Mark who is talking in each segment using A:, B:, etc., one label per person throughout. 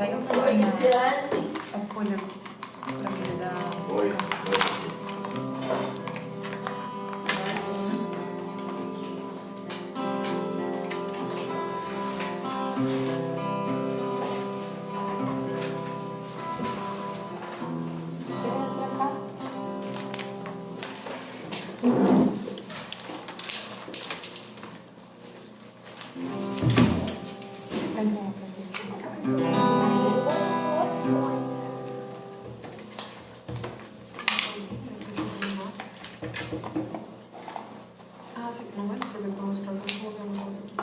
A: Pega a folha pra mim dar.
B: Oi.
A: Chega mais pra cá.
C: Ah, você não vai receber pra mostrar, eu vou ver um negócio aqui.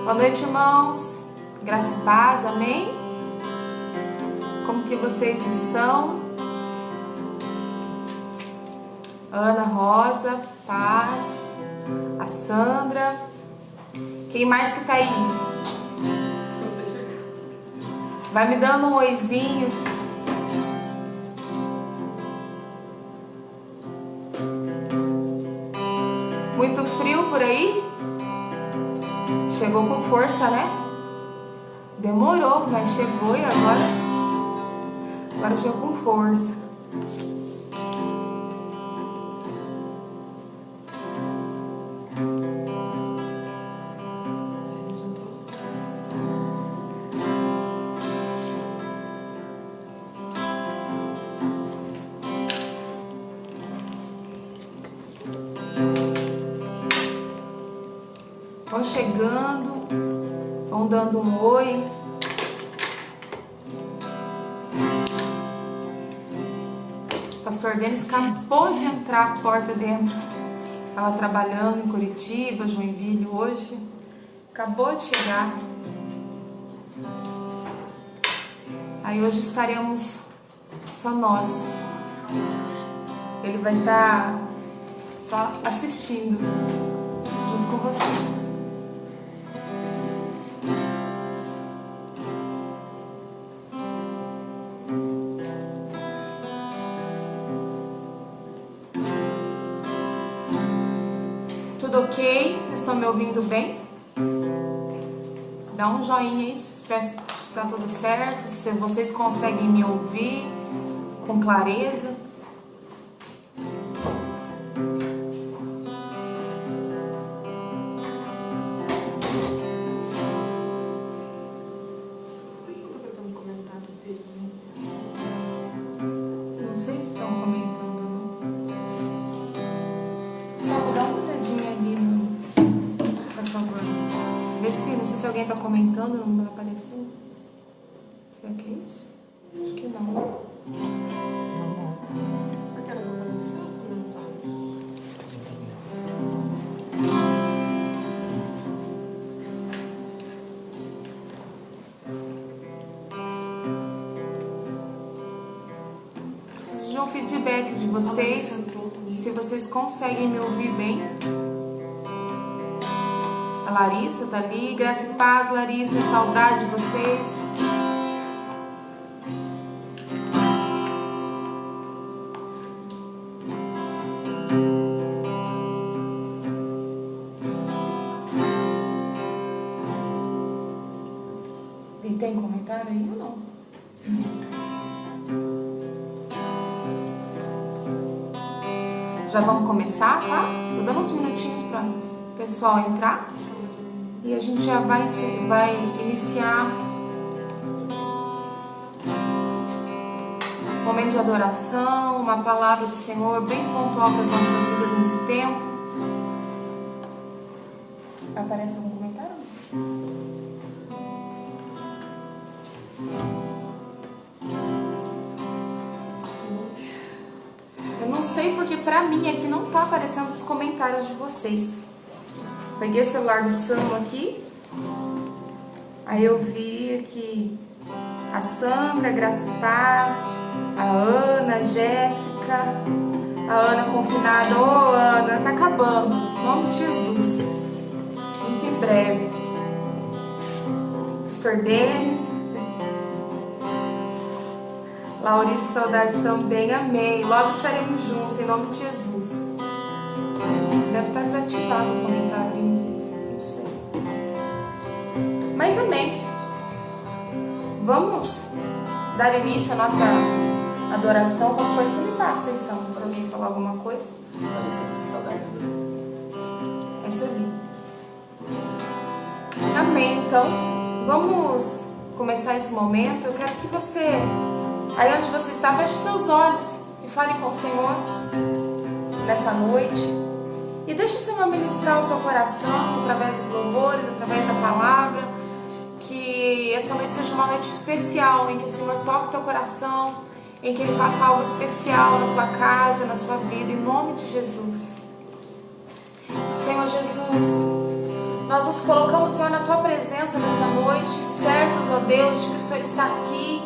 A: Boa noite, irmãos. Graça e paz, amém? Como que vocês estão? Ana Rosa, paz. A Sandra. Quem mais que tá aí? Vai me dando um oizinho. Muito frio por aí? Chegou com força, né? Demorou, mas chegou e agora chegou com força. Vão chegando, vão dando um oi. Pastor Denis acabou de entrar a porta dentro. Estava trabalhando em Curitiba, Joinville hoje. Acabou de chegar. Aí hoje estaremos só nós. Ele vai estar só assistindo junto com vocês. Tudo ok? Vocês estão me ouvindo bem? Dá um joinha aí se está tudo certo, se vocês conseguem me ouvir com clareza. Não sei se estão comentando ou não. Só dá uma olhadinha ali no... Por favor. Vê se, não sei se alguém está comentando, não vai aparecer. Será que é isso? Acho que não, né?
C: Por que não apareceu?
A: Preciso de um feedback de vocês, se vocês conseguem me ouvir bem. A Larissa tá ali. Graça e paz, Larissa, saudade de vocês. E tem comentário aí ou não? Já vamos começar, tá? Tô dando uns minutinhos para o pessoal entrar e a gente já vai iniciar um momento de adoração, uma palavra do Senhor bem pontual para as nossas vidas nesse tempo. Aparece algum comentário? Eu não sei porque pra mim aqui não tá aparecendo os comentários de vocês. Peguei o celular do Sam aqui. Aí eu vi aqui a Sandra, Graça e Paz, a Ana, a Jéssica, a Ana confinada. Ô Ana, tá acabando. Em nome de Jesus. Muito em breve. Pastor Denis. Laurice, saudades também, amém. Logo estaremos juntos, em nome de Jesus. Deve estar desativado o comentário ali, não sei. vamos dar início à nossa adoração. Qualquer coisa, você me passa aí, São, se alguém falar alguma coisa.
B: Olha, eu sinto saudade de vocês.
A: Essa eu li. Amém. Então, vamos começar esse momento. Eu quero que você, aí onde você está, feche seus olhos e fale com o Senhor nessa noite. E deixe o Senhor ministrar o seu coração através dos louvores, através da palavra. Que essa noite seja uma noite especial, em que o Senhor toque o teu coração, em que Ele faça algo especial na tua casa, na sua vida, em nome de Jesus. Senhor Jesus, nós nos colocamos, Senhor, na tua presença nessa noite, certos, ó Deus, de que o Senhor está aqui,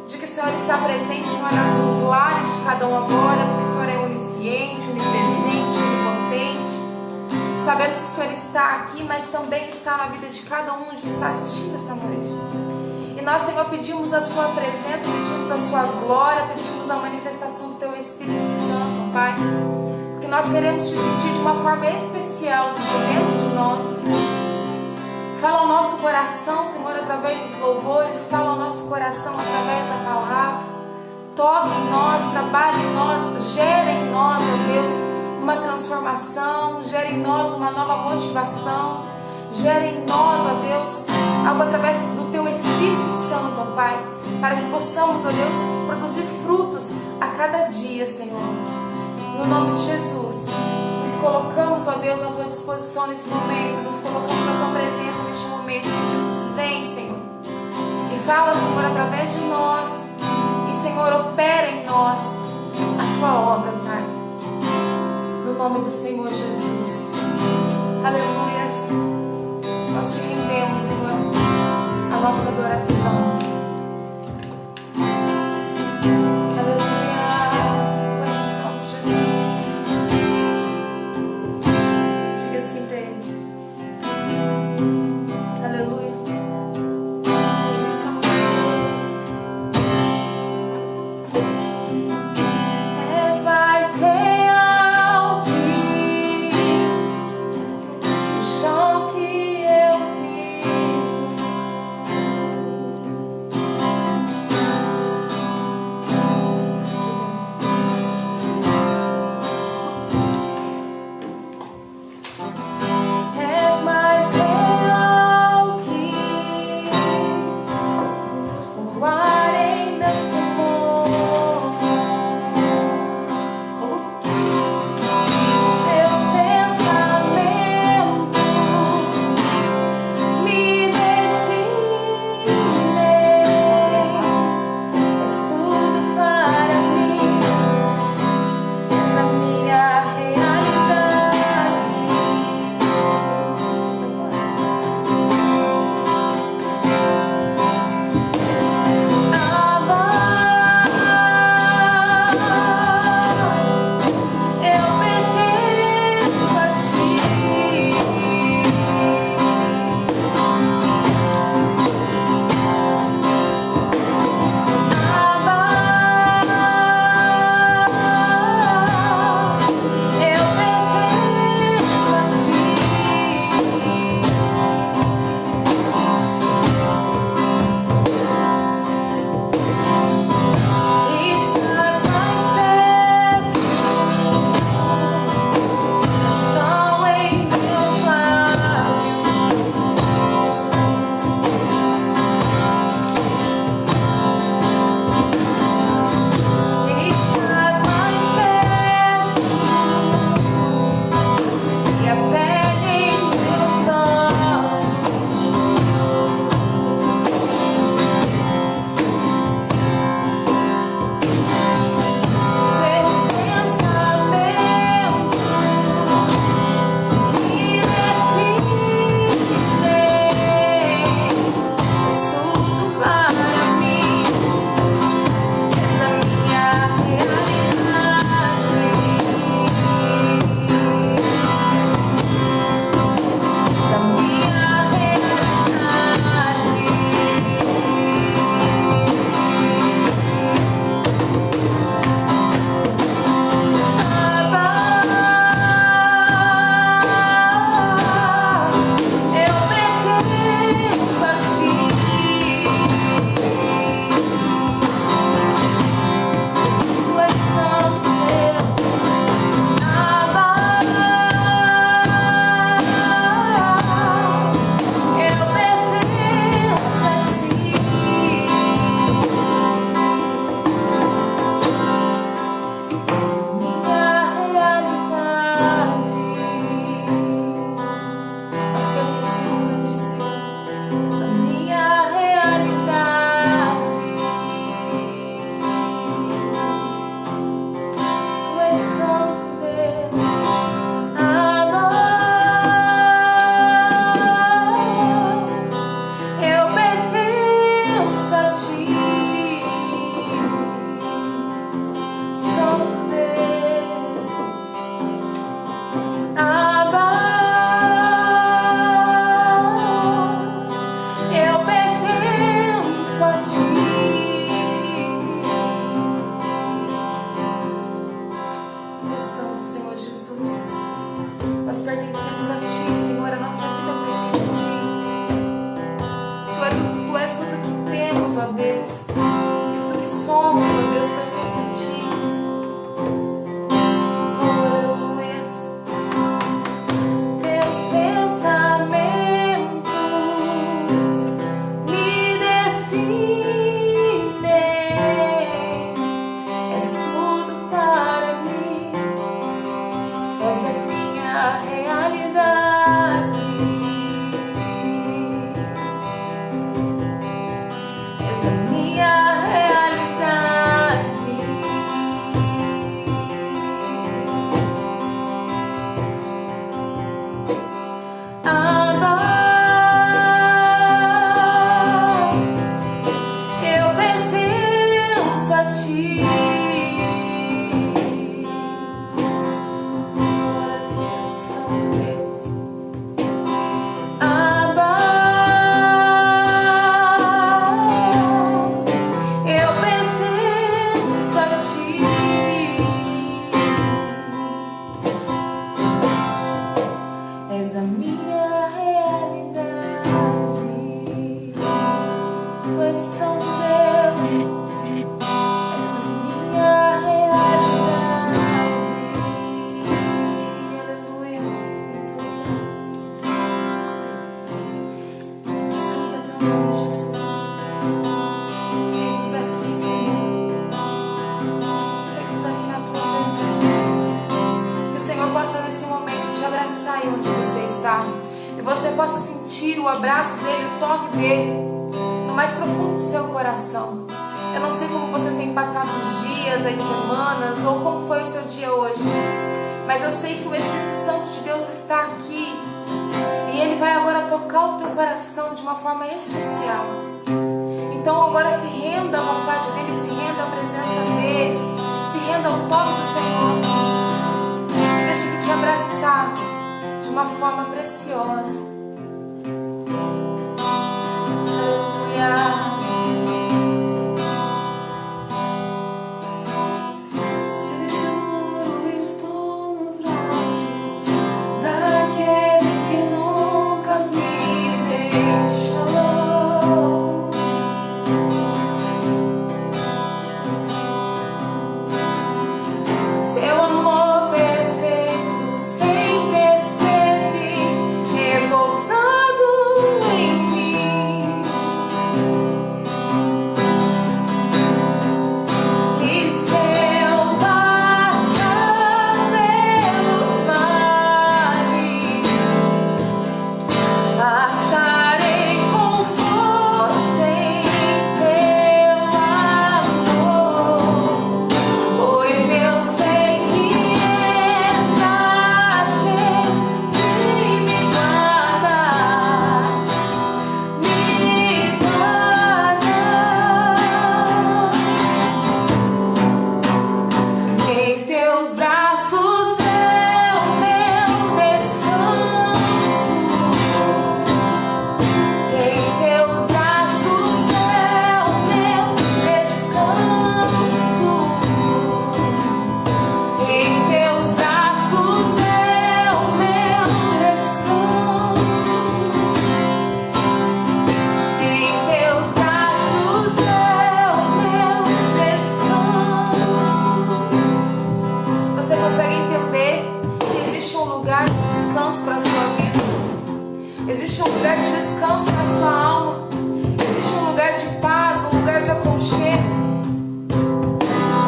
A: de que o Senhor está presente, Senhor, nos lares de cada um agora, porque o Senhor é onisciente, onipresente, onipotente. Sabemos que o Senhor está aqui, mas também está na vida de cada um que está assistindo essa noite. E nós, Senhor, pedimos a sua presença, pedimos a sua glória, pedimos a manifestação do teu Espírito Santo, Pai. Porque nós queremos te sentir de uma forma especial, Senhor, dentro de nós. Fala ao nosso coração, Senhor, através dos louvores. Fala ao nosso coração através da palavra. Toque em nós, trabalhe em nós, gere em nós, ó Deus, uma transformação. Gere em nós uma nova motivação. Gere em nós, ó Deus, algo através do teu Espírito Santo, ó Pai. Para que possamos, ó Deus, produzir frutos a cada dia, Senhor. No nome de Jesus, nos colocamos, ó Deus, à tua disposição nesse momento, nos colocamos à tua presença neste momento, pedimos, vem, Senhor, e fala, Senhor, através de nós, e, Senhor, opera em nós a tua obra, Pai, no nome do Senhor Jesus. Aleluias, nós te rendemos, Senhor, a nossa adoração. Ti, Senhor, a nossa vida pertence a Ti. Tu és tudo que temos, ó Deus, e tudo que somos, ó Deus, pertence a Ti. Oh, aleluia. Teus pensamentos me definem, és tudo para mim, és a minha realidade, és a minha realidade. Abba, eu pertenço a Ti. Glória, Santo Deus. Abba, eu pertenço a Ti. És a minha realidade. Tu és Santo Deus. És a minha realidade. Aleluia. Santo é teu nome, Jesus. Eis-nos aqui, Senhor. Eis-nos aqui na tua presença. Que o Senhor possa nesse momento te abraçar aí onde você está. E você possa sentir o abraço dele, o toque dele no mais profundo do seu coração. Eu não sei como você tem passado os dias, as semanas, ou como foi o seu dia hoje, mas eu sei que o Espírito Santo de Deus está aqui e ele vai agora tocar o teu coração de uma forma especial. Então agora se renda à vontade dele, se renda à presença dele, se renda ao toque do Senhor. Deixa ele te abraçar de uma forma preciosa. Aleluia. Seguro estou nos braços daquele que nunca me deixou. Seu amor perfeito sempre esteve repousado em mim. E se eu passar pelo vale, acharei conforto em teu amor, pois eu sei que és aquele que me guarda, me guarda. Em teus braços é o meu descanso. Em teus braços é o meu descanso. Em teus braços é o meu descanso. Em teus braços é o meu descanso. Você consegue entender que existe um lugar de descanso para a sua vida? Existe um lugar de descanso para a sua alma? Existe um lugar de paz, um lugar de aconchego,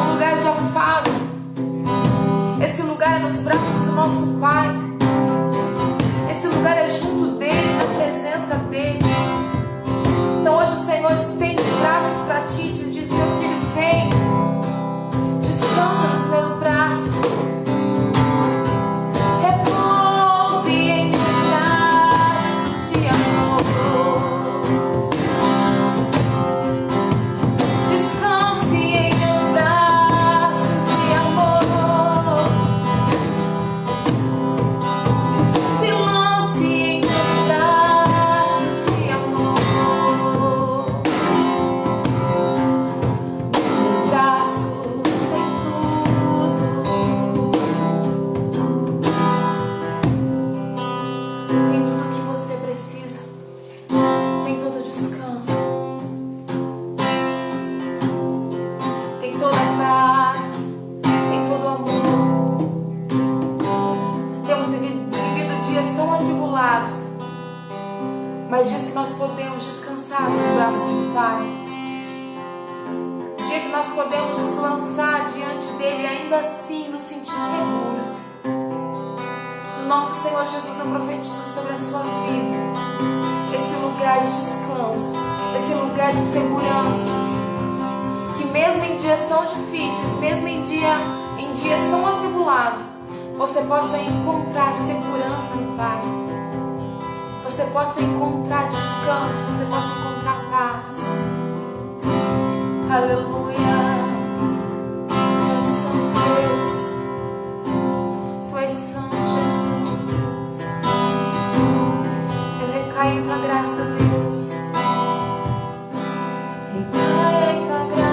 A: um lugar de afago. Esse lugar é nos braços do nosso Pai. Esse lugar é junto dele, na presença dele. Então hoje o Senhor estende os braços para ti e te diz: meu filho, vem, descansa nos meus braços. Repouse em meus braços de amor. Descanse em meus braços de amor. Se lance em meus braços de amor. Nos meus braços tem tudo Tem tudo o que você precisa. Tem todo o descanso. Tem toda a paz. Tem todo o amor. Temos vivido dias tão atribulados, mas dias que nós podemos descansar nos braços do Pai. Dia que nós podemos nos lançar diante dele e ainda assim nos sentir seguros. No nome do Senhor Jesus, eu profetizo sobre a sua vida esse lugar de descanso, esse lugar de segurança. Que mesmo em dias tão difíceis, mesmo em dias tão atribulados, você possa encontrar segurança no Pai. Você possa encontrar descanso, você possa encontrar paz. Aleluia. Tu és santo, Deus. Tu és santo, Jesus. Eu recaio em tua graça, Deus. Recaio em tua graça.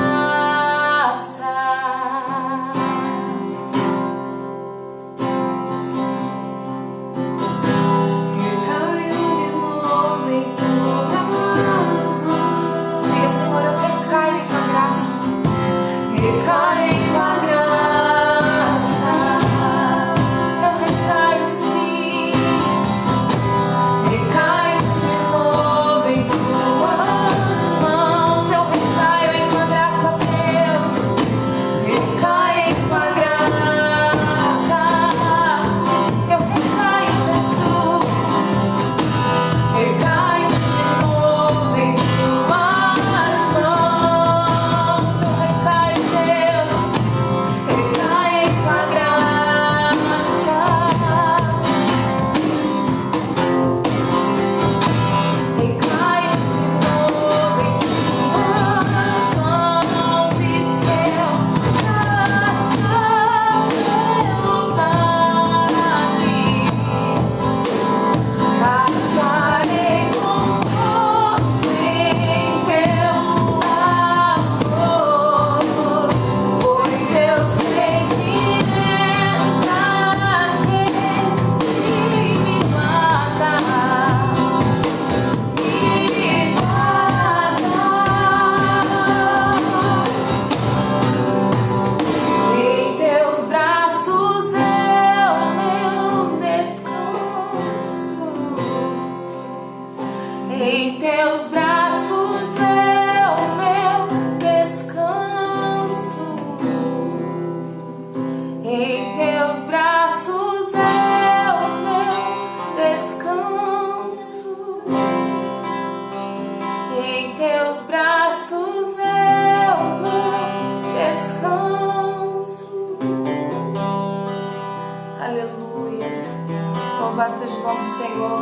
A: Louvado seja o nome do Senhor.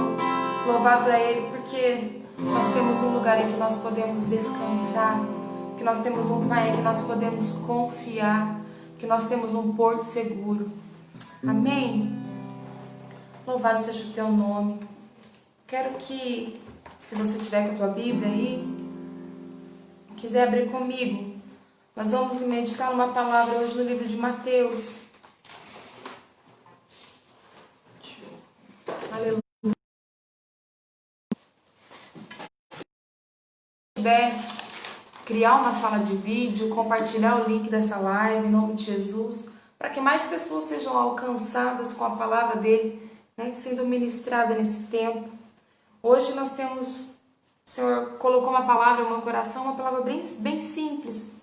A: Louvado é Ele, porque nós temos um lugar em que nós podemos descansar, que nós temos um Pai em que nós podemos confiar, que nós temos um porto seguro. Amém? Louvado seja o teu nome. Quero que, se você tiver com a tua Bíblia aí, quiser abrir comigo, nós vamos meditar numa palavra hoje no livro de Mateus. Aleluia. Se puder criar uma sala de vídeo, compartilhar o link dessa live em nome de Jesus, para que mais pessoas sejam alcançadas com a palavra dele, né, sendo ministrada nesse tempo. Hoje nós temos, o Senhor colocou uma palavra no meu coração, uma palavra bem simples,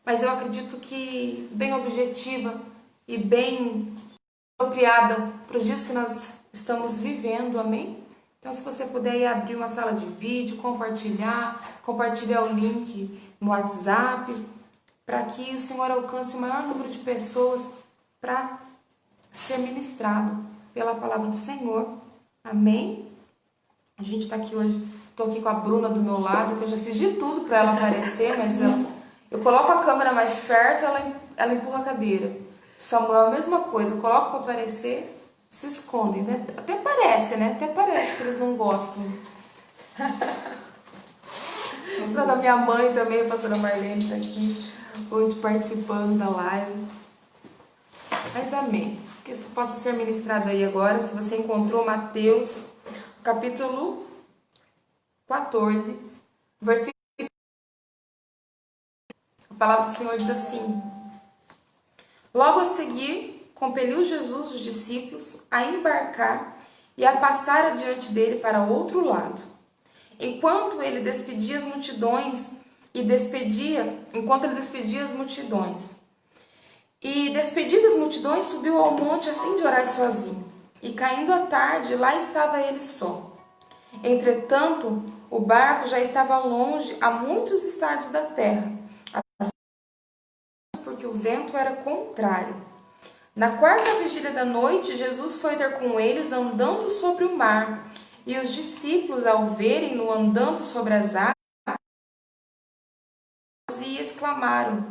A: mas eu acredito que bem objetiva e bem apropriada para os dias que nós estamos vivendo, amém? Então, se você puder ir abrir uma sala de vídeo, compartilhar o link no WhatsApp, para que o Senhor alcance o maior número de pessoas para ser ministrado pela palavra do Senhor, amém? A gente está aqui hoje, estou aqui com a Bruna do meu lado, que eu já fiz de tudo para ela aparecer, mas eu coloco a câmera mais perto, ela empurra a cadeira. Samuel, a mesma coisa, eu coloco para aparecer, se escondem, né? Até parece, né? Até parece que eles não gostam. Para da minha mãe também, a pastora Marlene está aqui hoje participando da live. Mas amém. que isso possa ser ministrado aí agora. Se você encontrou Mateus, capítulo 14, versículo. A palavra do Senhor diz assim: Logo a seguir, compeliu Jesus os discípulos a embarcar e a passar adiante dele para outro lado. Enquanto ele despedia as multidões, E despedidas as multidões, subiu ao monte a fim de orar sozinho. E caindo a tarde, lá estava ele só. Entretanto, o barco já estava longe, a muitos estádios da terra, porque o vento era contrário. Na quarta vigília da noite, Jesus foi ter com eles andando sobre o mar. E os discípulos, ao verem-no andando sobre as águas, e exclamaram: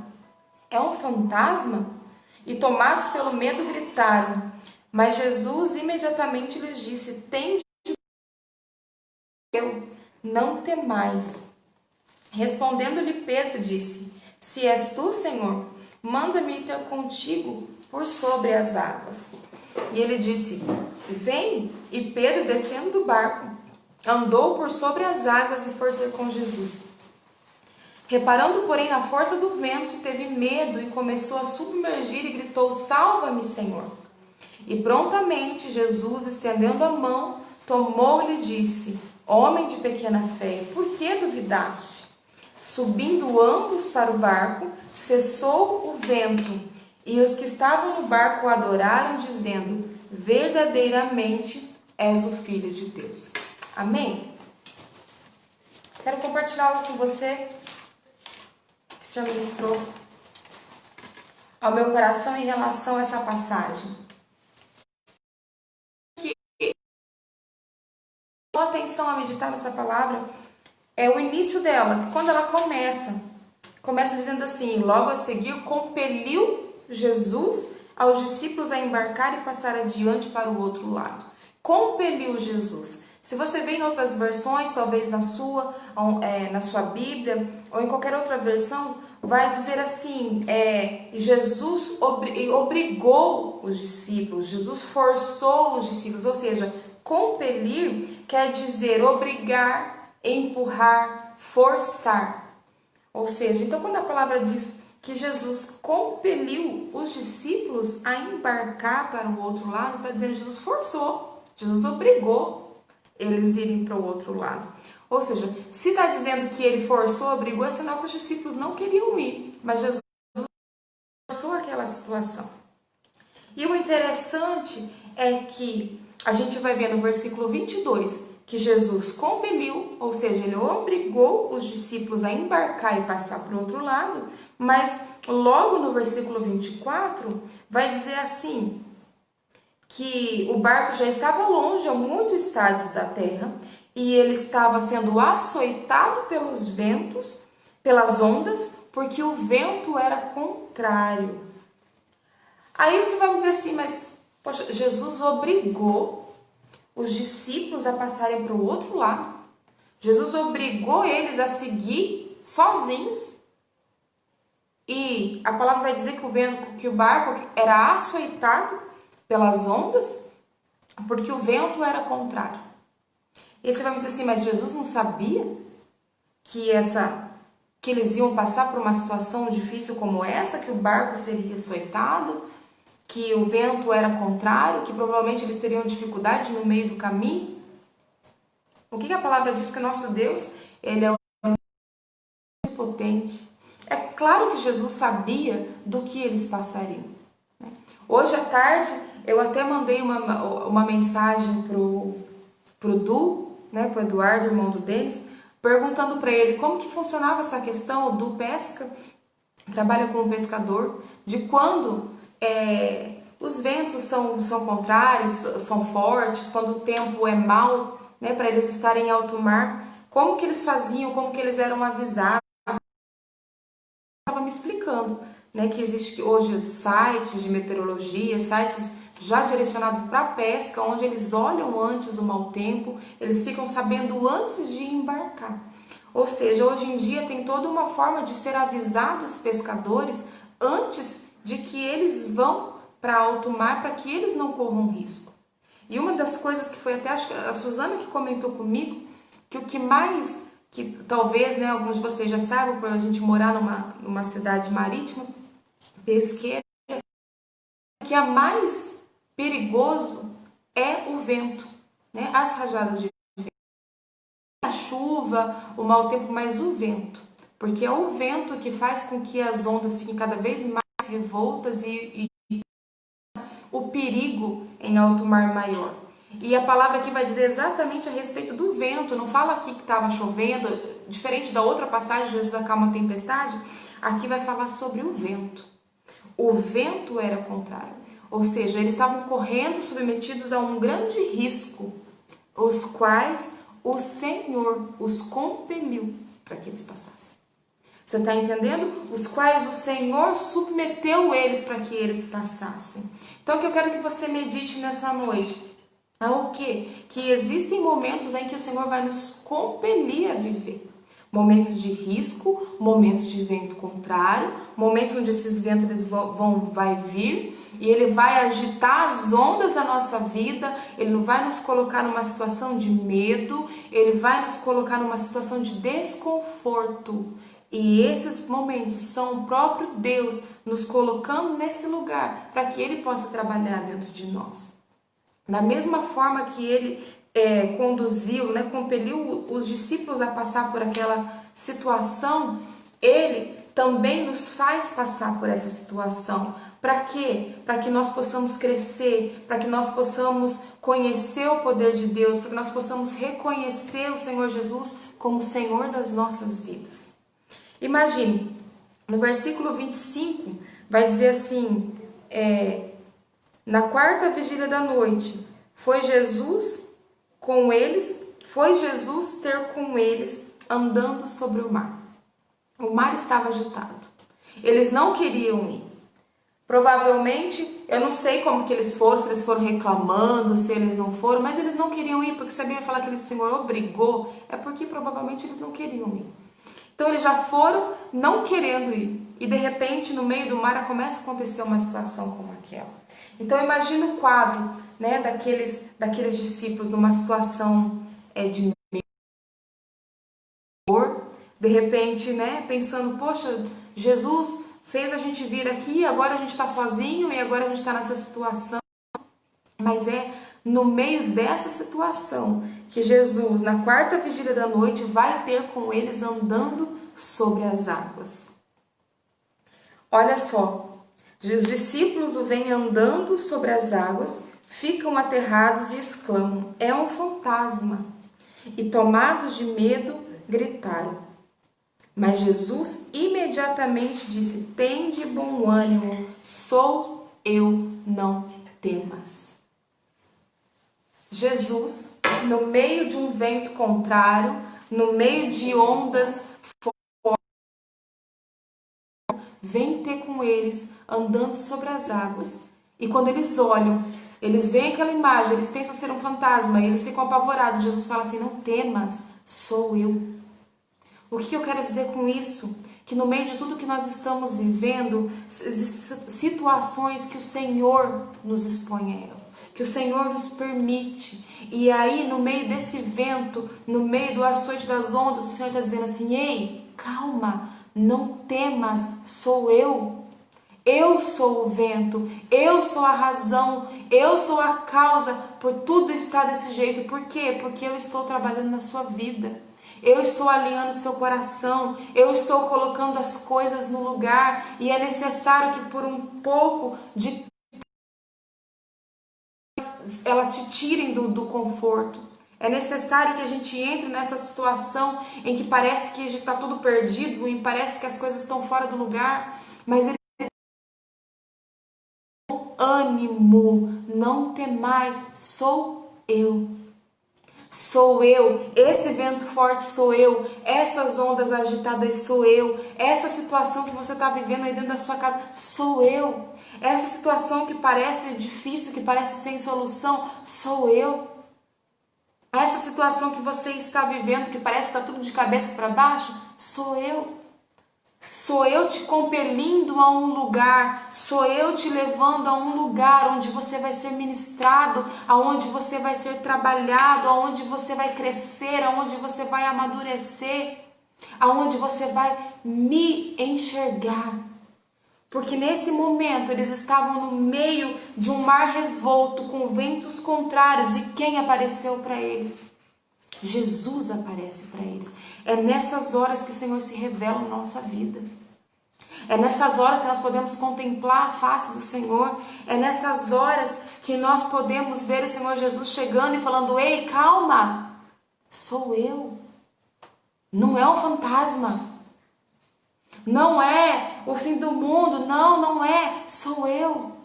A: É um fantasma? E tomados pelo medo gritaram. Mas Jesus imediatamente lhes disse: Tende eu, não temais. Respondendo-lhe Pedro, disse: Se és tu, Senhor, manda-me ir ter contigo por sobre as águas. E ele disse: Vem. E Pedro, descendo do barco, andou por sobre as águas e foi ter com Jesus. Reparando, porém, na força do vento, teve medo e começou a submergir e gritou: Salva-me, Senhor! E prontamente Jesus, estendendo a mão, tomou-lhe e disse: Homem de pequena fé, por que duvidaste? Subindo ambos para o barco, cessou o vento, e os que estavam no barco o adoraram, dizendo: Verdadeiramente és o Filho de Deus. Amém? Quero compartilhar algo com você que o Senhor ministrou ao meu coração em relação a essa passagem. Atenção a meditar nessa palavra é o início dela, quando ela começa dizendo assim: logo a seguir compeliu Jesus aos discípulos a embarcar e passar adiante para o outro lado. Compeliu Jesus. Se você vê em outras versões, talvez na sua Bíblia ou em qualquer outra versão, vai dizer assim: Jesus obrigou os discípulos, Jesus forçou os discípulos, ou seja, compelir quer dizer obrigar, empurrar, forçar. Ou seja, então quando a palavra diz que Jesus compeliu os discípulos a embarcar para o outro lado, está dizendo que Jesus forçou, Jesus obrigou eles irem para o outro lado. Ou seja, se está dizendo que ele forçou, obrigou, é sinal que os discípulos não queriam ir, mas Jesus forçou aquela situação. E o interessante é que a gente vai ver no versículo 22 que Jesus compeliu, ou seja, ele obrigou os discípulos a embarcar e passar para o outro lado, mas logo no versículo 24 vai dizer assim, que o barco já estava longe a muitos estádios da terra e ele estava sendo açoitado pelos ventos, pelas ondas, porque o vento era contrário. Aí você vai me dizer assim, mas poxa, Jesus obrigou os discípulos a passarem para o outro lado. Jesus obrigou eles a seguir sozinhos. E a palavra vai dizer que o barco era açoitado pelas ondas, porque o vento era contrário. E você vai me dizer assim, mas Jesus não sabia que eles iam passar por uma situação difícil como essa, que o barco seria açoitado, que o vento era contrário, que provavelmente eles teriam dificuldade no meio do caminho? O que a palavra diz? Que o nosso Deus, ele é onipotente. É claro que Jesus sabia do que eles passariam. Hoje à tarde, eu até mandei uma mensagem pro Du, pro Eduardo, irmão do Denis, perguntando para ele como que funcionava essa questão. O Du pesca, trabalha como pescador, de quando os ventos são contrários, são fortes, quando o tempo é mau, para eles estarem em alto mar, como que eles faziam, como que eles eram avisados. Estava me explicando, que existe hoje sites de meteorologia, sites já direcionados para pesca, onde eles olham antes o mau tempo, eles ficam sabendo antes de embarcar. Ou seja, hoje em dia tem toda uma forma de ser avisados os pescadores antes de que eles vão para alto mar para que eles não corram risco. E uma das coisas que foi até acho que a Suzana que comentou comigo, que o que mais, que talvez, né, alguns de vocês já saibam, para a gente morar numa cidade marítima, pesqueira, que é mais perigoso é o vento, né? As rajadas de vento, a chuva, o mau tempo, mas o vento, porque é o vento que faz com que as ondas fiquem cada vez mais revoltas e o perigo em alto mar maior. E a palavra aqui vai dizer exatamente a respeito do vento, não fala aqui que estava chovendo, diferente da outra passagem, Jesus acalma a tempestade, aqui vai falar sobre o vento. O vento era contrário, ou seja, eles estavam correndo submetidos a um grande risco, os quais o Senhor os compeliu para que eles passassem. Você está entendendo? Os quais o Senhor submeteu eles para que eles passassem. Então, o que eu quero que você medite nessa noite é o quê? Que existem momentos em que o Senhor vai nos compelir a viver. Momentos de risco, momentos de vento contrário, momentos onde esses ventos vai vir e ele vai agitar as ondas da nossa vida, ele não vai nos colocar numa situação de medo, ele vai nos colocar numa situação de desconforto. E esses momentos são o próprio Deus nos colocando nesse lugar para que ele possa trabalhar dentro de nós. Da mesma forma que ele conduziu, né, compeliu os discípulos a passar por aquela situação, ele também nos faz passar por essa situação. Para quê? Para que nós possamos crescer, para que nós possamos conhecer o poder de Deus, para que nós possamos reconhecer o Senhor Jesus como Senhor das nossas vidas. Imagine, no versículo 25, vai dizer assim, na quarta vigília da noite, foi Jesus ter com eles andando sobre o mar. O mar estava agitado. Eles não queriam ir. Provavelmente, eu não sei como que eles foram, se eles foram reclamando, se eles não foram, mas eles não queriam ir, porque se a Bíblia fala que o Senhor obrigou, é porque provavelmente eles não queriam ir. Então eles já foram não querendo ir. E de repente, no meio do mar, começa a acontecer uma situação como aquela. Então imagina o quadro, né, daqueles discípulos numa situação de dor, de repente, né, pensando, poxa, Jesus fez a gente vir aqui, agora a gente está sozinho e agora a gente está nessa situação. Mas é no meio dessa situação que Jesus, na quarta vigília da noite, vai ter com eles andando sobre as águas. Olha só, os discípulos o veem andando sobre as águas, ficam aterrados e exclamam, é um fantasma. E tomados de medo, gritaram. Mas Jesus imediatamente disse, tende bom ânimo, sou eu, não temas. Jesus, no meio de um vento contrário, no meio de ondas fortes, vem ter com eles, andando sobre as águas. E quando eles olham, eles veem aquela imagem, eles pensam ser um fantasma, e eles ficam apavorados. Jesus fala assim, não temas, sou eu. O que eu quero dizer com isso? Que no meio de tudo que nós estamos vivendo, existem situações que o Senhor nos expõe a ela, que o Senhor nos permite. E aí, no meio desse vento, no meio do açoite das ondas, o Senhor está dizendo assim, ei, calma, não temas, sou eu. Eu sou o vento, eu sou a razão, eu sou a causa por tudo estar desse jeito. Por quê? Porque eu estou trabalhando na sua vida. Eu estou alinhando seu coração, eu estou colocando as coisas no lugar e é necessário que por um pouco de elas te tirem do conforto. É necessário que a gente entre nessa situação em que parece que está tudo perdido e parece que as coisas estão fora do lugar, mas ele ânimo, não temais, sou eu. Sou eu, esse vento forte sou eu, essas ondas agitadas sou eu, essa situação que você está vivendo aí dentro da sua casa sou eu, essa situação que parece difícil, que parece sem solução, sou eu, essa situação que você está vivendo, que parece que está tudo de cabeça para baixo, sou eu. Sou eu te compelindo a um lugar, sou eu te levando a um lugar onde você vai ser ministrado, aonde você vai ser trabalhado, aonde você vai crescer, aonde você vai amadurecer, aonde você vai me enxergar. Porque nesse momento eles estavam no meio de um mar revolto com ventos contrários, e quem apareceu para eles? Jesus aparece para eles. É nessas horas que o Senhor se revela na nossa vida. É nessas horas que nós podemos contemplar a face do Senhor. É nessas horas que nós podemos ver o Senhor Jesus chegando e falando: ei, calma, sou eu. Não é um fantasma. Não é o fim do mundo. Não, não é. Sou eu.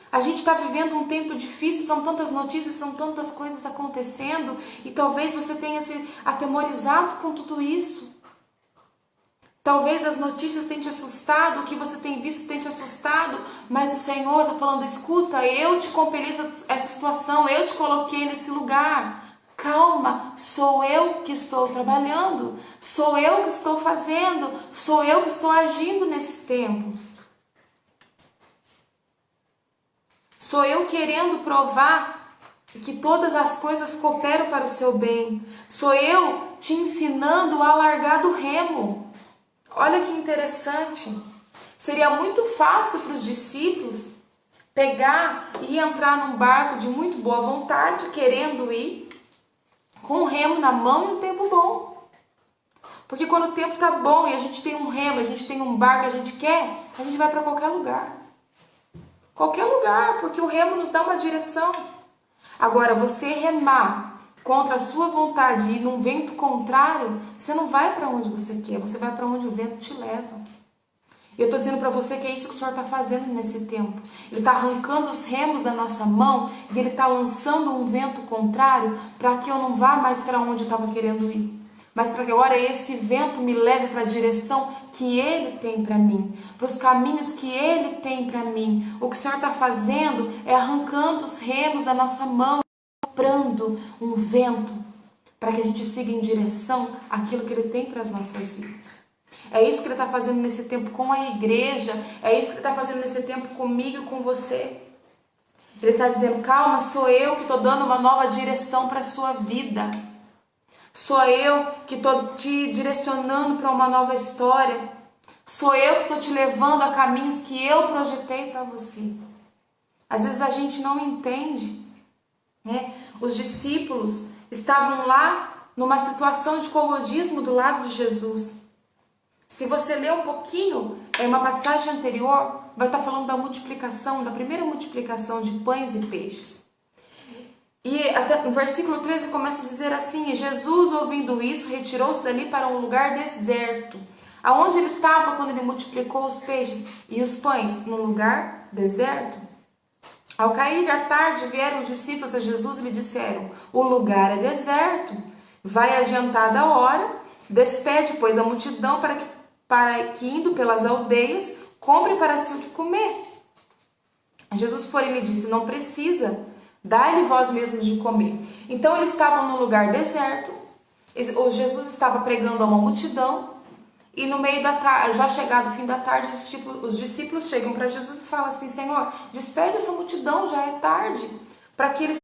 A: A gente está vivendo um tempo difícil, são tantas notícias, são tantas coisas acontecendo, e talvez você tenha se atemorizado com tudo isso. Talvez as notícias tenham te assustado, o que você tem visto tenha te assustado, mas o Senhor está falando: escuta, eu te compeli essa situação, eu te coloquei nesse lugar. Calma, sou eu que estou trabalhando, sou eu que estou fazendo, sou eu que estou agindo nesse tempo. Sou eu querendo provar que todas as coisas cooperam para o seu bem. Sou eu te ensinando a largar do remo. Olha que interessante. Seria muito fácil para os discípulos pegar e entrar num barco de muito boa vontade, querendo ir, com o remo na mão e um tempo bom. Porque quando o tempo está bom e a gente tem um remo, a gente tem um barco que a gente quer, a gente vai para qualquer lugar. Qualquer lugar, porque o remo nos dá uma direção. Agora, você remar contra a sua vontade e ir num vento contrário, você não vai para onde você quer, você vai para onde o vento te leva. E eu estou dizendo para você que é isso que o Senhor está fazendo nesse tempo. Ele está arrancando os remos da nossa mão e Ele está lançando um vento contrário para que eu não vá mais para onde eu estava querendo ir. Mas para que agora esse vento me leve para a direção que Ele tem para mim, para os caminhos que Ele tem para mim. O que o Senhor está fazendo é arrancando os remos da nossa mão, soprando um vento para que a gente siga em direção àquilo que Ele tem para as nossas vidas. É isso que Ele está fazendo nesse tempo com a igreja, é isso que Ele está fazendo nesse tempo comigo e com você. Ele está dizendo: calma, sou eu que estou dando uma nova direção para a sua vida. Sou eu que estou te direcionando para uma nova história. Sou eu que estou te levando a caminhos que eu projetei para você. Às vezes a gente não entende, né? Os discípulos estavam lá numa situação de comodismo do lado de Jesus. Se você ler um pouquinho, uma passagem anterior, vai estar falando da multiplicação, da primeira multiplicação de pães e peixes. E até no versículo 13 começa a dizer assim: e Jesus, ouvindo isso, retirou-se dali para um lugar deserto. Aonde ele estava quando ele multiplicou os peixes e os pães? Num lugar deserto. Ao cair da tarde, vieram os discípulos a Jesus e lhe disseram: o lugar é deserto, vai adiantada a hora, despede, pois, a multidão para que indo pelas aldeias, compre para si o que comer. Jesus, porém, lhe disse: não precisa, dai-lhe vós mesmos de comer. Então eles estavam num lugar deserto, Jesus estava pregando a uma multidão, e no meio da tarde, já chegado o fim da tarde, os discípulos chegam para Jesus e falam assim: Senhor, despede essa multidão, já é tarde, para que eles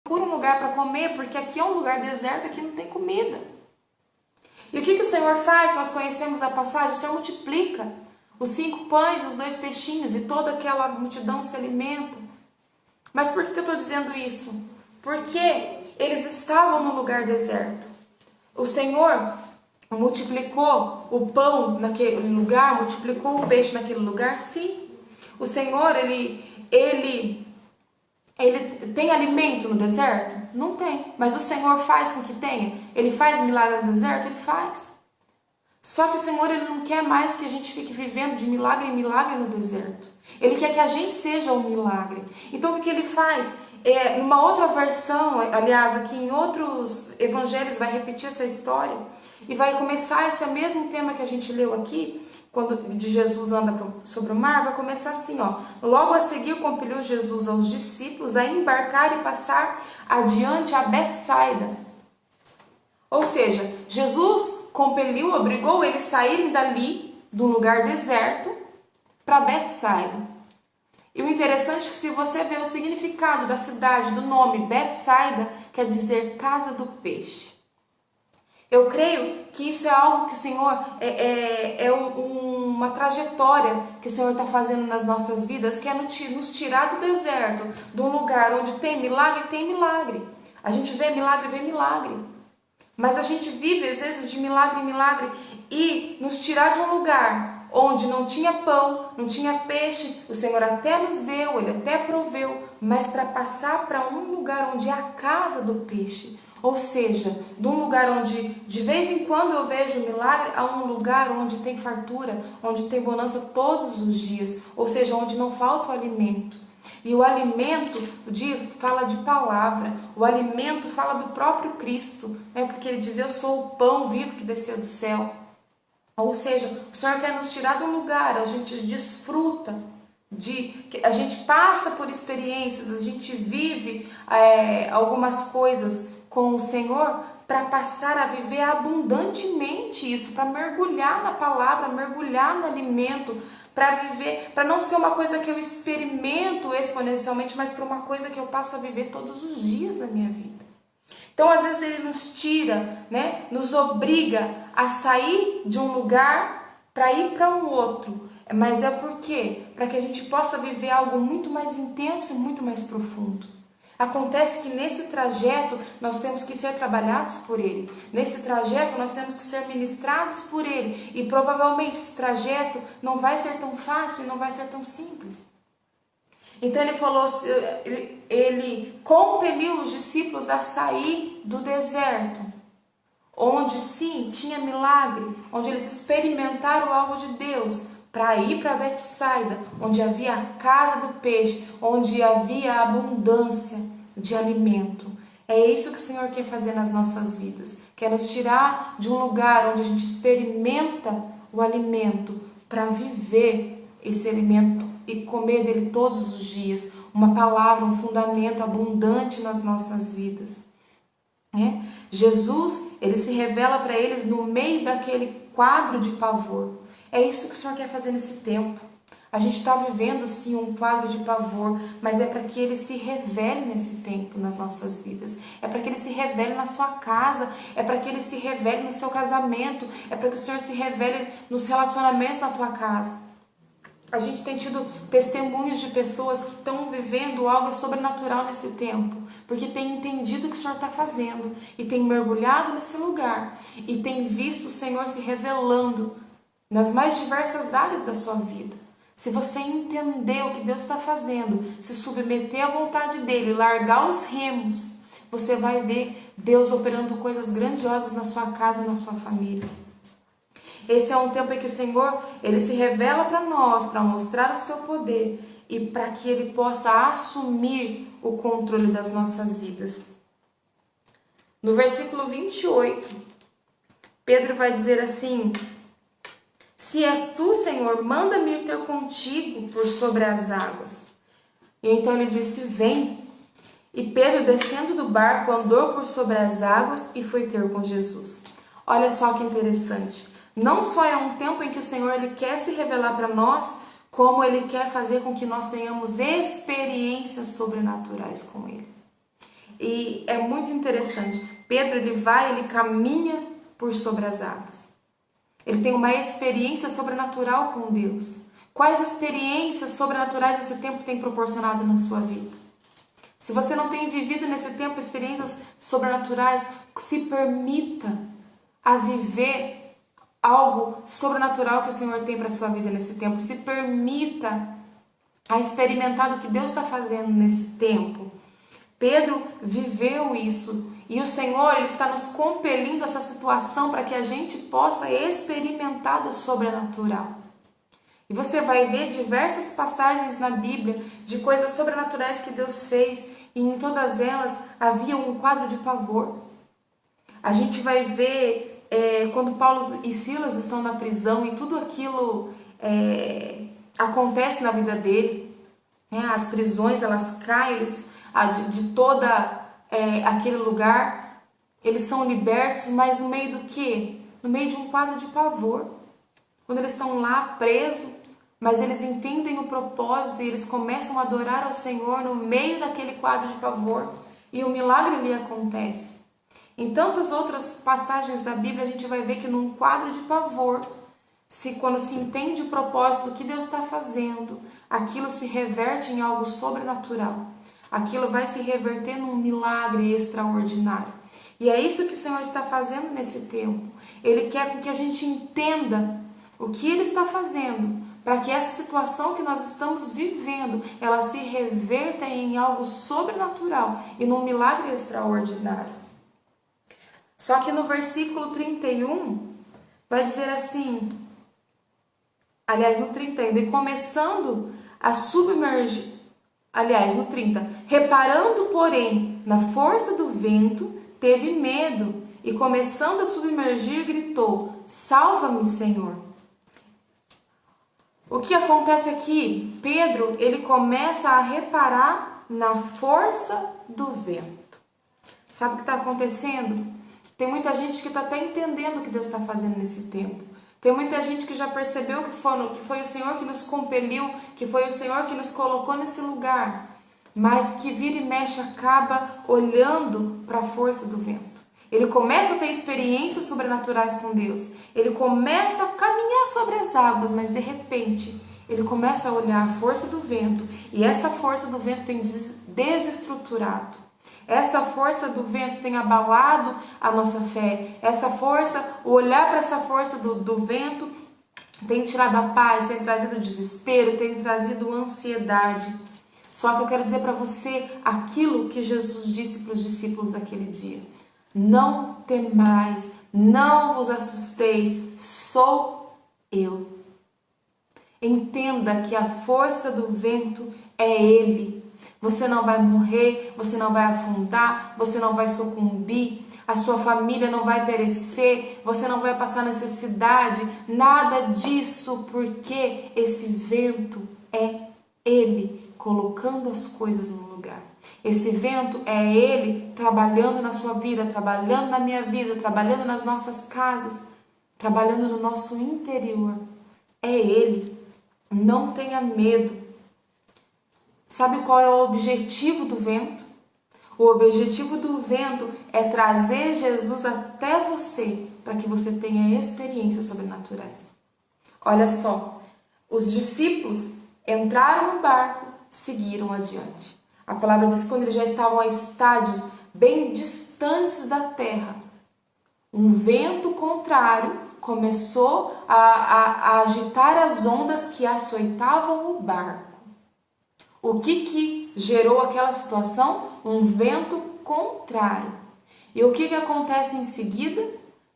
A: procurem um lugar para comer, porque aqui é um lugar deserto, aqui não tem comida. E o que o Senhor faz? Nós conhecemos a passagem. O Senhor multiplica os 5 pães e os 2 peixinhos, e toda aquela multidão se alimenta. Mas por que eu estou dizendo isso? Porque eles estavam no lugar deserto. O Senhor multiplicou o pão naquele lugar, multiplicou o peixe naquele lugar, sim. O Senhor, ele tem alimento no deserto? Não tem. Mas o Senhor faz com que tenha? Ele faz milagre no deserto? Ele faz. Só que o Senhor, ele não quer mais que a gente fique vivendo de milagre em milagre no deserto. Ele quer que a gente seja um milagre. Então o que ele faz? Numa outra versão, aliás, aqui em outros evangelhos vai repetir essa história e vai começar esse mesmo tema que a gente leu aqui, quando de Jesus anda sobre o mar, vai começar assim, ó. Logo a seguir compeliu Jesus aos discípulos a embarcar e passar adiante a Betsaida. Ou seja, Jesus compeliu, obrigou eles a saírem dali, de um lugar deserto, para Betsaida. E o interessante é que se você vê o significado da cidade, do nome Betsaida, quer dizer casa do peixe. Eu creio que isso é algo que o Senhor, uma trajetória que o Senhor está fazendo nas nossas vidas, que é nos tirar do deserto, de um lugar onde tem milagre. A gente vê milagre. Mas a gente vive às vezes de milagre em milagre e nos tirar de um lugar onde não tinha pão, não tinha peixe, o Senhor até nos deu, Ele até proveu, mas para passar para um lugar onde é a casa do peixe. Ou seja, de um lugar onde de vez em quando eu vejo milagre, a um lugar onde tem fartura, onde tem bonança todos os dias, ou seja, onde não falta o alimento. E o alimento fala de palavra, o alimento fala do próprio Cristo, né? Porque Ele diz, eu sou o pão vivo que desceu do céu. Ou seja, o Senhor quer nos tirar de um lugar, a gente desfruta, a gente passa por experiências, a gente vive algumas coisas com o Senhor para passar a viver abundantemente isso, para mergulhar na palavra, mergulhar no alimento, para viver, para não ser uma coisa que eu experimento exponencialmente, mas para uma coisa que eu passo a viver todos os dias da minha vida. Então, às vezes Ele nos tira, né, nos obriga a sair de um lugar para ir para um outro. Mas é por quê? Para que a gente possa viver algo muito mais intenso e muito mais profundo. Acontece que nesse trajeto nós temos que ser trabalhados por Ele. Nesse trajeto nós temos que ser ministrados por Ele. E provavelmente esse trajeto não vai ser tão fácil e não vai ser tão simples. Então Ele falou, Ele compeliu os discípulos a sair do deserto, onde sim tinha milagre, onde eles experimentaram algo de Deus, para ir para Betsaida, onde havia a casa do peixe, onde havia abundância de alimento. É isso que o Senhor quer fazer nas nossas vidas, quer nos tirar de um lugar onde a gente experimenta o alimento, para viver esse alimento e comer dele todos os dias, uma palavra, um fundamento abundante nas nossas vidas. Jesus, Ele se revela para eles no meio daquele quadro de pavor. É isso que o Senhor quer fazer nesse tempo. A gente está vivendo sim um quadro de pavor, mas é para que Ele se revele nesse tempo nas nossas vidas. É para que Ele se revele na sua casa, é para que Ele se revele no seu casamento, é para que o Senhor se revele nos relacionamentos na tua casa. A gente tem tido testemunhos de pessoas que estão vivendo algo sobrenatural nesse tempo, porque tem entendido o que o Senhor está fazendo e tem mergulhado nesse lugar e tem visto o Senhor se revelando nas mais diversas áreas da sua vida. Se você entender o que Deus está fazendo, se submeter à vontade dEle, largar os remos, você vai ver Deus operando coisas grandiosas na sua casa e na sua família. Esse é um tempo em que o Senhor, Ele se revela para nós, para mostrar o seu poder e para que Ele possa assumir o controle das nossas vidas. No versículo 28, Pedro vai dizer assim, se és tu, Senhor, manda-me ir ter contigo por sobre as águas. E então ele disse, vem. E Pedro, descendo do barco, andou por sobre as águas e foi ter com Jesus. Olha só que interessante. Não só é um tempo em que o Senhor Ele quer se revelar para nós, como Ele quer fazer com que nós tenhamos experiências sobrenaturais com Ele. E é muito interessante. Pedro, ele caminha por sobre as águas. Ele tem uma experiência sobrenatural com Deus. Quais experiências sobrenaturais esse tempo tem proporcionado na sua vida? Se você não tem vivido nesse tempo experiências sobrenaturais, se permita a viver algo sobrenatural que o Senhor tem para a sua vida nesse tempo. Se permita a experimentar o que Deus está fazendo nesse tempo. Pedro viveu isso e o Senhor Ele está nos compelindo a essa situação para que a gente possa experimentar do sobrenatural. E você vai ver diversas passagens na Bíblia de coisas sobrenaturais que Deus fez e em todas elas havia um quadro de pavor. A gente vai ver quando Paulo e Silas estão na prisão e tudo aquilo acontece na vida dele, as prisões elas caem, de toda aquele lugar, eles são libertos, mas no meio do quê? no meio de um quadro de pavor. Quando eles estão lá presos, mas eles entendem o propósito e eles começam a adorar ao Senhor no meio daquele quadro de pavor e o milagre ali acontece. Em tantas outras passagens da Bíblia a gente vai ver que num quadro de pavor, quando se entende o propósito do que Deus está fazendo, aquilo se reverte em algo sobrenatural. Aquilo vai se reverter num milagre extraordinário. E é isso que o Senhor está fazendo nesse tempo. Ele quer que a gente entenda o que Ele está fazendo, para que essa situação que nós estamos vivendo, ela se reverta em algo sobrenatural e num milagre extraordinário. Só que no versículo 31, vai dizer assim, aliás, no 30 ainda, e começando a submergir, aliás, no 30, reparando, porém, na força do vento, teve medo e começando a submergir, gritou, salva-me, Senhor. O que acontece aqui? Pedro, ele começa a reparar na força do vento. Sabe o que está acontecendo? Tem muita gente que está até entendendo o que Deus está fazendo nesse tempo. Tem muita gente que já percebeu que foi o Senhor que nos compeliu, que foi o Senhor que nos colocou nesse lugar, mas que vira e mexe acaba olhando para a força do vento. Ele começa a ter experiências sobrenaturais com Deus. Ele começa a caminhar sobre as águas, mas de repente ele começa a olhar a força do vento e essa força do vento tem desestruturado. Essa força do vento tem abalado a nossa fé. Essa força, o olhar para essa força do vento tem tirado a paz, tem trazido desespero, tem trazido ansiedade. Só que eu quero dizer para você aquilo que Jesus disse para os discípulos daquele dia. Não temais, não vos assusteis, sou eu. Entenda que a força do vento é Ele. Você não vai morrer, você não vai afundar, você não vai sucumbir, a sua família não vai perecer, você não vai passar necessidade, nada disso, porque esse vento é Ele colocando as coisas no lugar. Esse vento é Ele trabalhando na sua vida, trabalhando na minha vida, trabalhando nas nossas casas, trabalhando no nosso interior. É Ele. Não tenha medo. Sabe qual é o objetivo do vento? O objetivo do vento é trazer Jesus até você, para que você tenha experiências sobrenaturais. Olha só, os discípulos entraram no barco, seguiram adiante. A palavra diz que quando eles já estavam a estádios bem distantes da terra, um vento contrário começou a agitar as ondas que açoitavam o barco. O que gerou aquela situação? Um vento contrário. E o que acontece em seguida?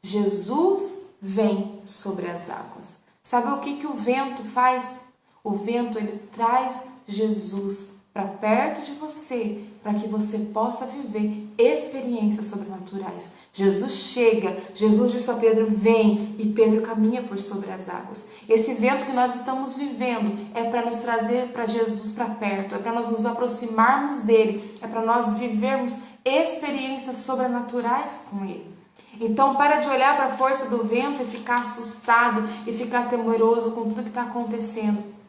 A: Jesus vem sobre as águas. Sabe o que o vento faz? O vento, ele traz Jesus para perto de você, para que você possa viver experiências sobrenaturais. Jesus chega, Jesus diz para Pedro, vem, e Pedro caminha por sobre as águas. Esse vento que nós estamos vivendo é para nos trazer para Jesus para perto, é para nós nos aproximarmos dele, é para nós vivermos experiências sobrenaturais com ele. Então, para de olhar para a força do vento e ficar assustado e ficar temeroso com tudo que está acontecendo.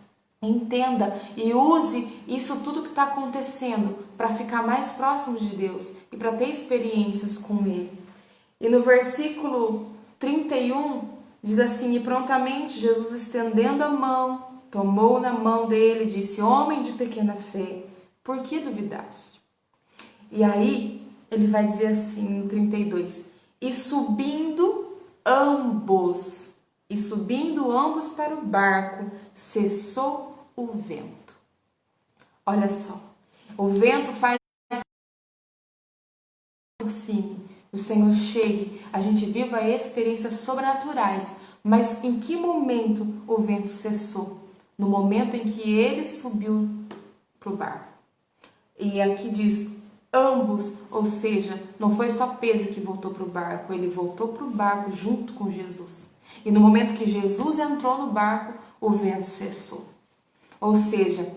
A: Entenda e use isso tudo que está acontecendo para ficar mais próximo de Deus e para ter experiências com Ele. E no versículo 31 diz assim, e prontamente Jesus estendendo a mão, tomou na mão dele e disse, homem de pequena fé, por que duvidaste? E aí ele vai dizer assim no 32, e subindo ambos para o barco, cessou o vento. Olha só, o vento faz o Senhor chegue, a gente viva experiências sobrenaturais, mas em que momento o vento cessou? No momento em que ele subiu para o barco. E aqui diz ambos, ou seja, não foi só Pedro que voltou para o barco, ele voltou para o barco junto com Jesus. E no momento que Jesus entrou no barco, o vento cessou. Ou seja,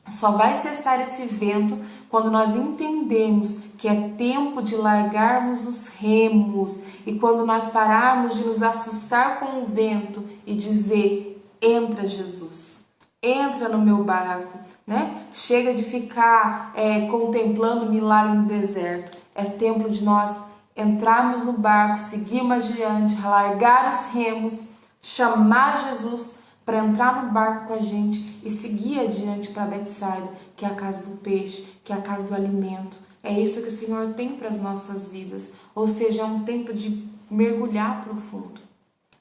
A: Só vai cessar esse vento quando nós entendermos que é tempo de largarmos os remos e quando nós pararmos de nos assustar com o vento e dizer: entra, Jesus, entra no meu barco, né? Chega de ficar contemplando o milagre no deserto. É tempo de nós entrarmos no barco, seguirmos adiante, largar os remos, chamar Jesus para entrar no barco com a gente e seguir adiante para Betsaida, que é a casa do peixe, que é a casa do alimento. É isso que o Senhor tem para as nossas vidas. Ou seja, é um tempo de mergulhar profundo.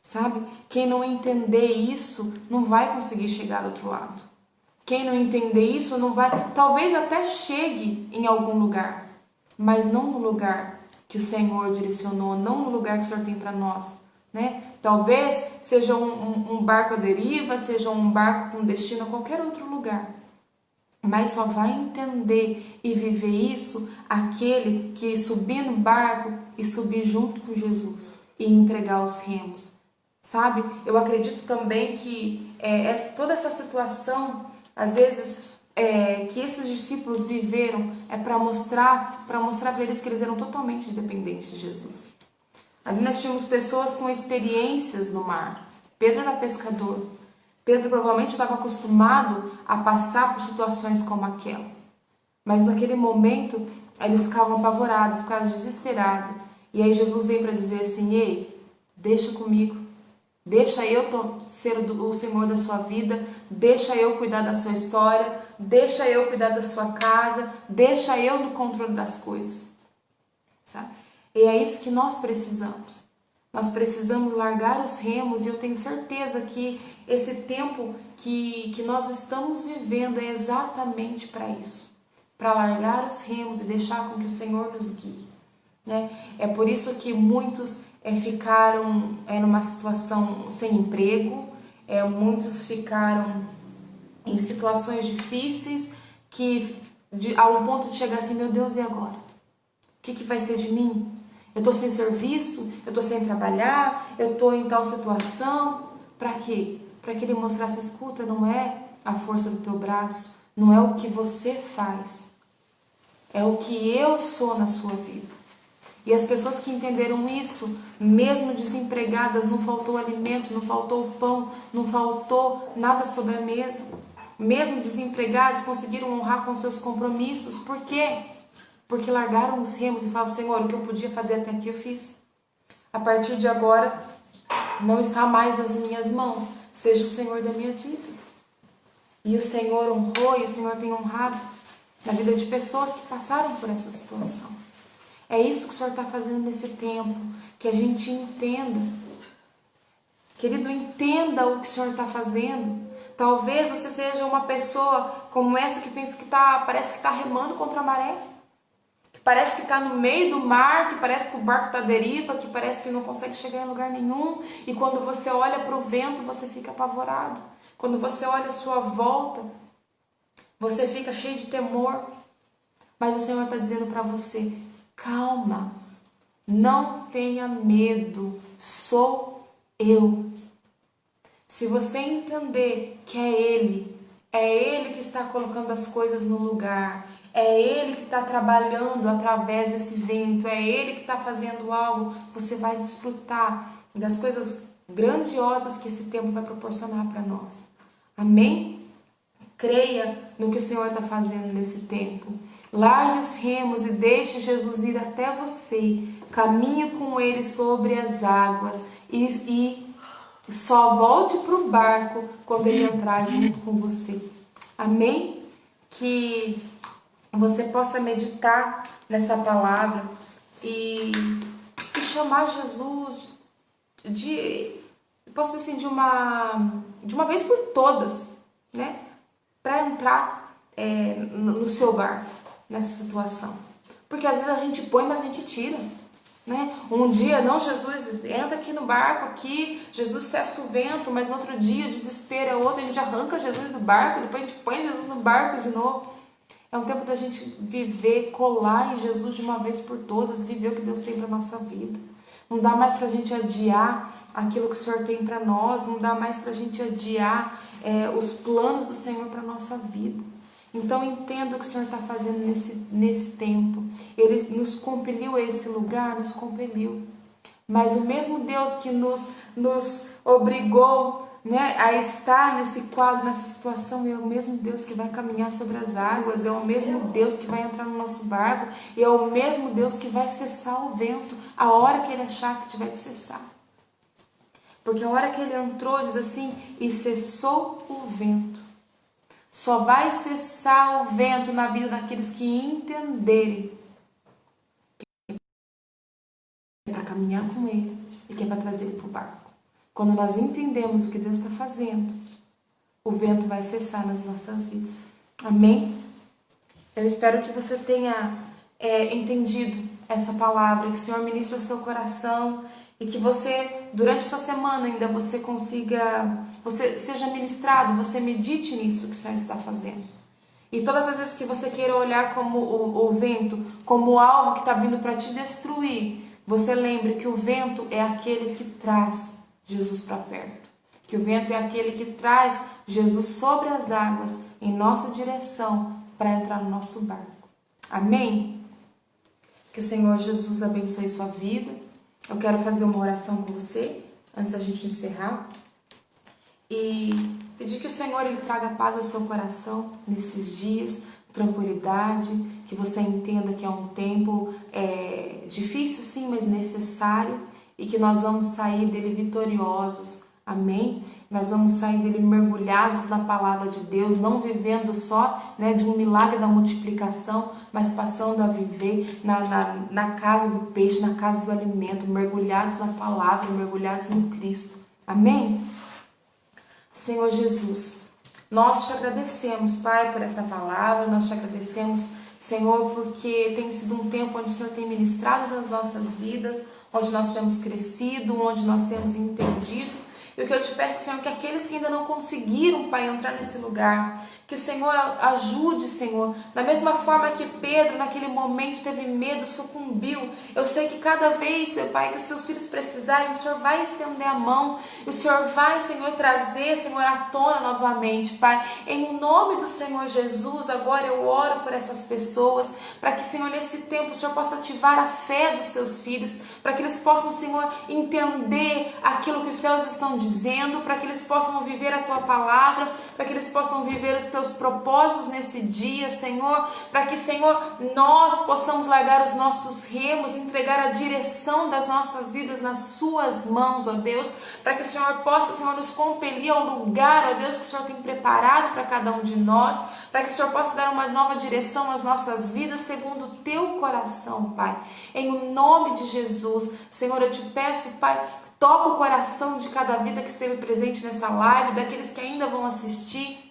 A: Sabe? Quem não entender isso não vai conseguir chegar ao outro lado. Quem não entender isso não vai, talvez até chegue em algum lugar, mas não no lugar que o Senhor direcionou, não no lugar que o Senhor tem para nós. Né? Talvez seja um barco à deriva, seja um barco com destino a qualquer outro lugar. Mas só vai entender e viver isso aquele que subir no barco e subir junto com Jesus e entregar os remos. Sabe? Eu acredito também que toda essa situação, às vezes, que esses discípulos viveram é para mostrar para eles que eles eram totalmente dependentes de Jesus. Ali nós tínhamos pessoas com experiências no mar. Pedro era pescador. Pedro provavelmente estava acostumado a passar por situações como aquela. Mas naquele momento, eles ficavam apavorados, ficavam desesperados. E aí Jesus vem para dizer assim: ei, deixa comigo. Deixa eu ser o Senhor da sua vida. Deixa eu cuidar da sua história. Deixa eu cuidar da sua casa. Deixa eu no controle das coisas. Sabe? E é isso que nós precisamos. Nós precisamos largar os remos e eu tenho certeza que esse tempo que nós estamos vivendo é exatamente para isso. Para largar os remos e deixar com que o Senhor nos guie. Né? É por isso que muitos ficaram numa situação sem emprego, muitos ficaram em situações difíceis a um ponto de chegar assim: meu Deus, e agora? O que vai ser de mim? Eu estou sem serviço, eu estou sem trabalhar, eu estou em tal situação. Para quê? Para que ele mostrasse: escuta, não é a força do teu braço, não é o que você faz, é o que eu sou na sua vida. E as pessoas que entenderam isso, mesmo desempregadas, não faltou alimento, não faltou pão, não faltou nada sobre a mesa. Mesmo desempregados, conseguiram honrar com seus compromissos. Por quê? Porque largaram os remos e falaram: Senhor, o que eu podia fazer até aqui eu fiz. A partir de agora, não está mais nas minhas mãos. Seja o Senhor da minha vida. E o Senhor honrou e o Senhor tem honrado na vida de pessoas que passaram por essa situação. É isso que o Senhor está fazendo nesse tempo. Que a gente entenda. Querido, entenda o que o Senhor está fazendo. Talvez você seja uma pessoa como essa que pensa que parece que está remando contra a maré. Parece que está no meio do mar, que parece que o barco está à deriva, que parece que não consegue chegar em lugar nenhum. E quando você olha para o vento, você fica apavorado. Quando você olha à sua volta, você fica cheio de temor. Mas o Senhor está dizendo para você: calma, não tenha medo, sou eu. Se você entender que é Ele que está colocando as coisas no lugar, é Ele que está trabalhando através desse vento, é Ele que está fazendo algo, você vai desfrutar das coisas grandiosas que esse tempo vai proporcionar para nós. Amém? Creia no que o Senhor está fazendo nesse tempo. Largue os remos e deixe Jesus ir até você. Caminhe com Ele sobre as águas e só volte para o barco quando Ele entrar junto com você. Amém? Que você possa meditar nessa palavra e chamar Jesus de uma vez por todas, né? Para entrar no seu barco, nessa situação. Porque às vezes a gente põe, mas a gente tira. Né? Um dia, não, Jesus, entra aqui no barco, aqui, Jesus cessa o vento, mas no outro dia o desespero é outro, a gente arranca Jesus do barco, depois a gente põe Jesus no barco de novo. É um tempo da gente viver, colar em Jesus de uma vez por todas, viver o que Deus tem para nossa vida. Não dá mais para a gente adiar aquilo que o Senhor tem para nós, não dá mais para a gente adiar os planos do Senhor para nossa vida. Então entenda o que o Senhor está fazendo nesse tempo. Ele nos compeliu a esse lugar, nos compeliu. Mas o mesmo Deus que nos obrigou, né, a estar nesse quadro, nessa situação, é o mesmo Deus que vai caminhar sobre as águas, é o mesmo Deus que vai entrar no nosso barco, e é o mesmo Deus que vai cessar o vento a hora que Ele achar que tiver de cessar. Porque a hora que Ele entrou, diz assim, e cessou o vento. Só vai cessar o vento na vida daqueles que entenderem que é para caminhar com Ele e que é para trazer Ele para o barco. Quando nós entendemos o que Deus está fazendo, o vento vai cessar nas nossas vidas. Amém? Eu espero que você tenha entendido essa palavra, que o Senhor ministre ao seu coração e que você, durante essa semana ainda, você seja ministrado, você medite nisso que o Senhor está fazendo. E todas as vezes que você queira olhar como o vento, como algo que está vindo para te destruir, você lembre que o vento é aquele que traz Jesus para perto. Que o vento é aquele que traz Jesus sobre as águas, em nossa direção, para entrar no nosso barco. Amém? Que o Senhor Jesus abençoe sua vida. Eu quero fazer uma oração com você, antes da gente encerrar. E pedir que o Senhor Ele traga paz ao seu coração nesses dias, tranquilidade, que você entenda que é um tempo difícil sim, mas necessário, e que nós vamos sair dele vitoriosos. Amém? Nós vamos sair dele mergulhados na palavra de Deus, não vivendo só, né, de um milagre da multiplicação, mas passando a viver na casa do peixe, na casa do alimento, mergulhados na palavra, mergulhados no Cristo. Amém? Senhor Jesus, nós te agradecemos, Pai, por essa palavra, nós te agradecemos, Senhor, porque tem sido um tempo onde o Senhor tem ministrado nas nossas vidas, onde nós temos crescido, onde nós temos entendido. E o que eu te peço, Senhor, que aqueles que ainda não conseguiram, Pai, entrar nesse lugar, que o Senhor ajude, Senhor, da mesma forma que Pedro, naquele momento, teve medo, sucumbiu. Eu sei que cada vez, Seu Pai, que os seus filhos precisarem, o Senhor vai estender a mão, e o Senhor vai, Senhor, trazer, Senhor, à tona novamente, Pai. Em nome do Senhor Jesus, agora eu oro por essas pessoas, para que, Senhor, nesse tempo, o Senhor possa ativar a fé dos seus filhos, para que eles possam, Senhor, entender aquilo que os céus estão dizendo, para que eles possam viver a Tua palavra, para que eles possam viver os Teus propósitos nesse dia, Senhor, para que, Senhor, nós possamos largar os nossos remos, entregar a direção das nossas vidas nas Suas mãos, ó Deus, para que o Senhor possa, Senhor, nos compelir ao lugar, ó Deus, que o Senhor tem preparado para cada um de nós, para que o Senhor possa dar uma nova direção às nossas vidas, segundo o Teu coração, Pai. Em nome de Jesus, Senhor, eu te peço, Pai, toca o coração de cada vida que esteve presente nessa live, daqueles que ainda vão assistir.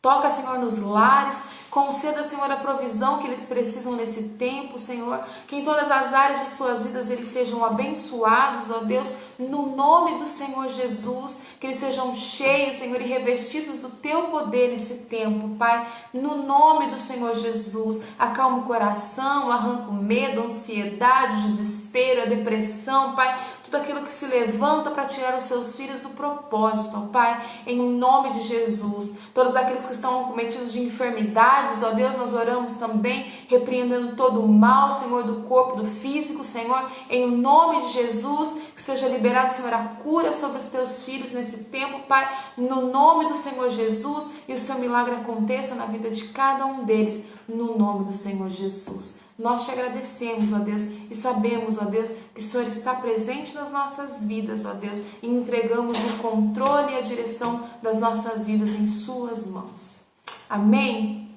A: Toca, Senhor, nos lares, conceda, Senhor, a provisão que eles precisam nesse tempo, Senhor, que em todas as áreas de suas vidas eles sejam abençoados, ó Deus, no nome do Senhor Jesus, que eles sejam cheios, Senhor, e revestidos do Teu poder nesse tempo, Pai, no nome do Senhor Jesus. Acalma o coração, arranca o medo, a ansiedade, o desespero, a depressão, Pai, tudo aquilo que se levanta para tirar os seus filhos do propósito, ó Pai, em nome de Jesus. Todos aqueles que estão cometidos de enfermidades, ó Deus, nós oramos também, repreendendo todo o mal, Senhor, do corpo, do físico, Senhor, em nome de Jesus, que seja liberado, Senhor, a cura sobre os Teus filhos nesse tempo, Pai, no nome do Senhor Jesus, e o Seu milagre aconteça na vida de cada um deles, no nome do Senhor Jesus. Nós te agradecemos, ó Deus, e sabemos, ó Deus, que o Senhor está presente nas nossas vidas, ó Deus, e entregamos o controle e a direção das nossas vidas em Suas mãos. Amém?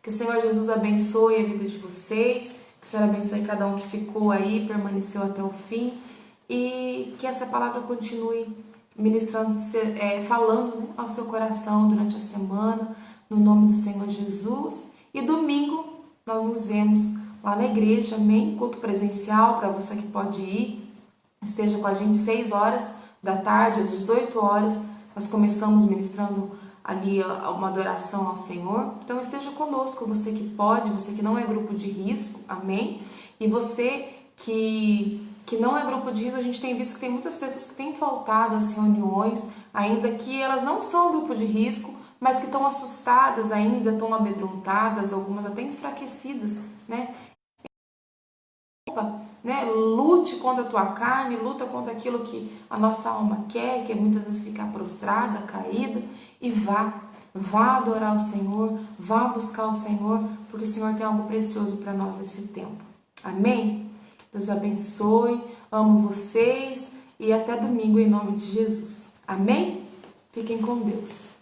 A: Que o Senhor Jesus abençoe a vida de vocês, que o Senhor abençoe cada um que ficou aí, permaneceu até o fim, e que essa palavra continue ministrando, falando, né, ao seu coração durante a semana, no nome do Senhor Jesus. E domingo nós nos vemos lá na igreja, amém? Culto presencial, para você que pode ir, esteja com a gente 6 horas da tarde, às 18 horas, nós começamos ministrando ali uma adoração ao Senhor, então esteja conosco, você que pode, você que não é grupo de risco, amém? E você que não é grupo de risco, a gente tem visto que tem muitas pessoas que têm faltado às reuniões, ainda que elas não são grupo de risco, mas que estão assustadas ainda, estão amedrontadas, algumas até enfraquecidas, né? Lute contra a tua carne, luta contra aquilo que a nossa alma quer, que é muitas vezes ficar prostrada, caída, e vá adorar o Senhor, vá buscar o Senhor, porque o Senhor tem algo precioso para nós nesse tempo. Amém? Deus abençoe, amo vocês e até domingo em nome de Jesus. Amém? Fiquem com Deus.